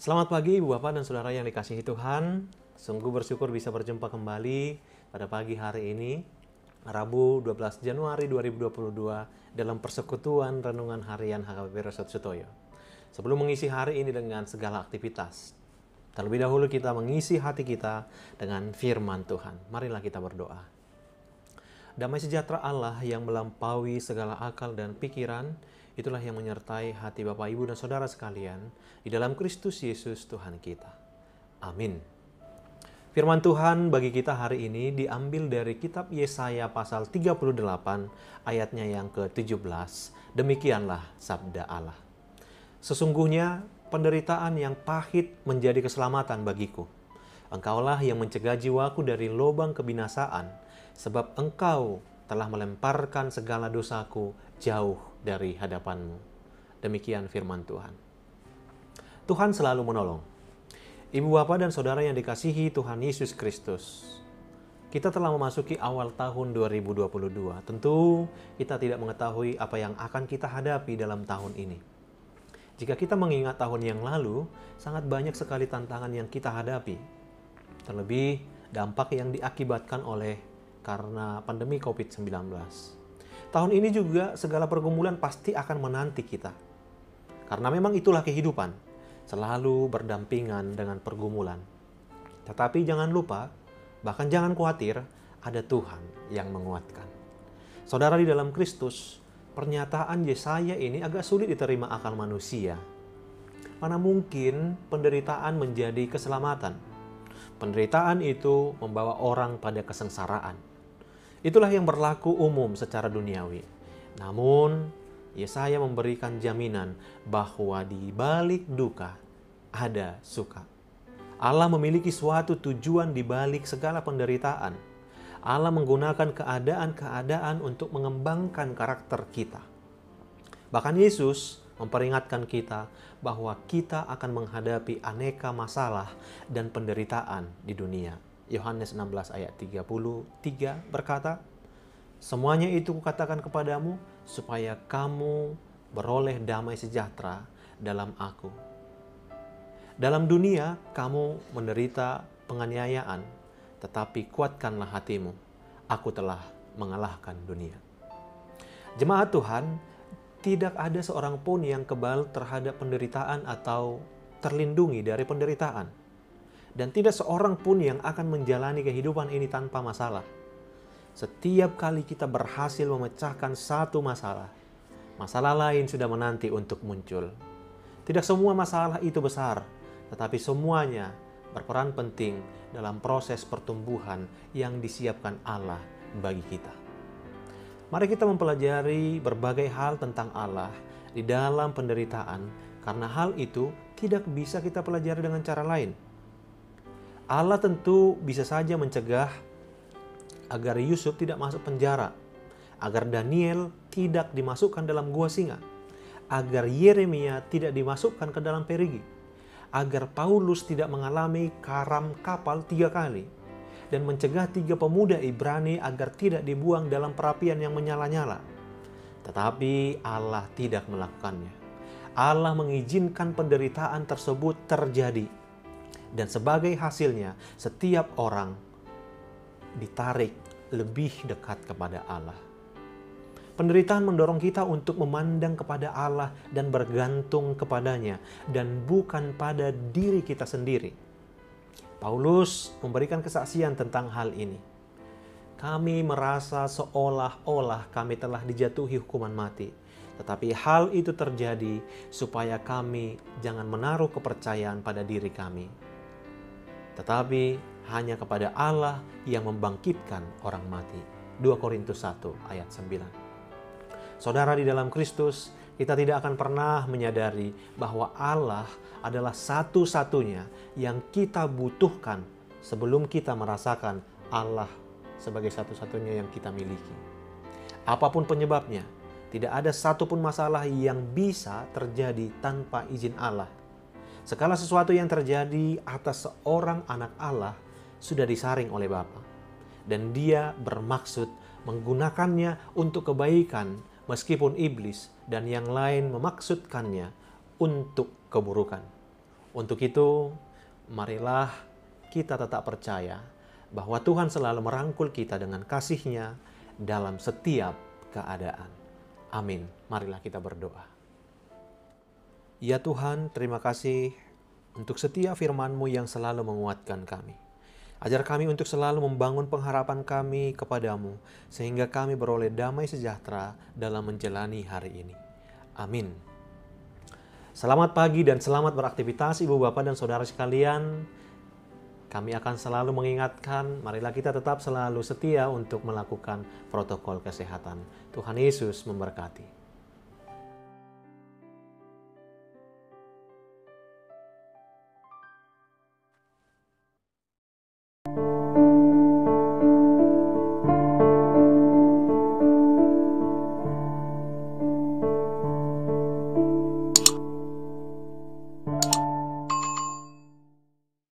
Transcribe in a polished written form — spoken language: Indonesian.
Selamat pagi Ibu Bapak dan Saudara yang dikasihi Tuhan. Sungguh bersyukur bisa berjumpa kembali pada pagi hari ini, Rabu 12 Januari 2022 dalam persekutuan renungan harian HKBP Resort Sutoyo. Sebelum mengisi hari ini dengan segala aktivitas, terlebih dahulu kita mengisi hati kita dengan firman Tuhan. Marilah kita berdoa. Damai sejahtera Allah yang melampaui segala akal dan pikiran, itulah yang menyertai hati Bapak, Ibu, dan Saudara sekalian di dalam Kristus Yesus Tuhan kita. Amin. Firman Tuhan bagi kita hari ini diambil dari kitab Yesaya pasal 38 ayatnya yang ke-17. Demikianlah sabda Allah. Sesungguhnya penderitaan yang pahit menjadi keselamatan bagiku. Engkaulah yang mencegah jiwaku dari lubang kebinasaan, sebab engkau telah melemparkan segala dosaku jauh dari hadapanmu. Demikian firman Tuhan. Tuhan selalu menolong. Ibu bapak dan saudara yang dikasihi Tuhan Yesus Kristus. Kita telah memasuki awal tahun 2022. Tentu kita tidak mengetahui apa yang akan kita hadapi dalam tahun ini. Jika kita mengingat tahun yang lalu, sangat banyak sekali tantangan yang kita hadapi. Terlebih dampak yang diakibatkan karena pandemi COVID-19. Tahun ini juga segala pergumulan pasti akan menanti kita. Karena memang itulah kehidupan, selalu berdampingan dengan pergumulan. Tetapi jangan lupa, bahkan jangan khawatir, ada Tuhan yang menguatkan. Saudara di dalam Kristus, pernyataan Yesaya ini agak sulit diterima akal manusia. Mana mungkin penderitaan menjadi keselamatan? Penderitaan itu membawa orang pada kesengsaraan. Itulah yang berlaku umum secara duniawi. Namun, Yesaya memberikan jaminan bahwa di balik duka ada suka. Allah memiliki suatu tujuan di balik segala penderitaan. Allah menggunakan keadaan-keadaan untuk mengembangkan karakter kita. Bahkan Yesus memperingatkan kita bahwa kita akan menghadapi aneka masalah dan penderitaan di dunia. Yohanes 16 ayat 33 berkata, "Semuanya itu kukatakan kepadamu supaya kamu beroleh damai sejahtera dalam aku. Dalam dunia kamu menderita penganiayaan, tetapi kuatkanlah hatimu. Aku telah mengalahkan dunia." Jemaat Tuhan, tidak ada seorang pun yang kebal terhadap penderitaan atau terlindungi dari penderitaan. Dan tidak seorang pun yang akan menjalani kehidupan ini tanpa masalah. Setiap kali kita berhasil memecahkan satu masalah, masalah lain sudah menanti untuk muncul. Tidak semua masalah itu besar, tetapi semuanya berperan penting dalam proses pertumbuhan yang disiapkan Allah bagi kita. Mari kita mempelajari berbagai hal tentang Allah di dalam penderitaan, karena hal itu tidak bisa kita pelajari dengan cara lain. Allah tentu bisa saja mencegah agar Yusuf tidak masuk penjara, agar Daniel tidak dimasukkan dalam gua singa, agar Yeremia tidak dimasukkan ke dalam perigi, agar Paulus tidak mengalami karam kapal 3 kali, dan mencegah 3 pemuda Ibrani agar tidak dibuang dalam perapian yang menyala-nyala. Tetapi Allah tidak melakukannya. Allah mengizinkan penderitaan tersebut terjadi. Dan sebagai hasilnya, setiap orang ditarik lebih dekat kepada Allah. Penderitaan mendorong kita untuk memandang kepada Allah dan bergantung kepadanya, dan bukan pada diri kita sendiri. Paulus memberikan kesaksian tentang hal ini. Kami merasa seolah-olah kami telah dijatuhi hukuman mati. Tetapi hal itu terjadi supaya kami jangan menaruh kepercayaan pada diri kami, tetapi hanya kepada Allah yang membangkitkan orang mati. 2 Korintus 1 ayat 9. Saudara di dalam Kristus, kita tidak akan pernah menyadari bahwa Allah adalah satu-satunya yang kita butuhkan sebelum kita merasakan Allah sebagai satu-satunya yang kita miliki. Apapun penyebabnya, tidak ada satupun masalah yang bisa terjadi tanpa izin Allah. Segala sesuatu yang terjadi atas seorang anak Allah sudah disaring oleh Bapa. Dan Dia bermaksud menggunakannya untuk kebaikan meskipun iblis dan yang lain memaksudkannya untuk keburukan. Untuk itu, marilah kita tetap percaya bahwa Tuhan selalu merangkul kita dengan kasih-Nya dalam setiap keadaan. Amin. Marilah kita berdoa. Ya Tuhan, terima kasih untuk setiap firman-Mu yang selalu menguatkan kami. Ajar kami untuk selalu membangun pengharapan kami kepadamu, sehingga kami beroleh damai sejahtera dalam menjalani hari ini. Amin. Selamat pagi dan selamat beraktivitas Ibu, Bapak, dan Saudara sekalian. Kami akan selalu mengingatkan, marilah kita tetap selalu setia untuk melakukan protokol kesehatan. Tuhan Yesus memberkati.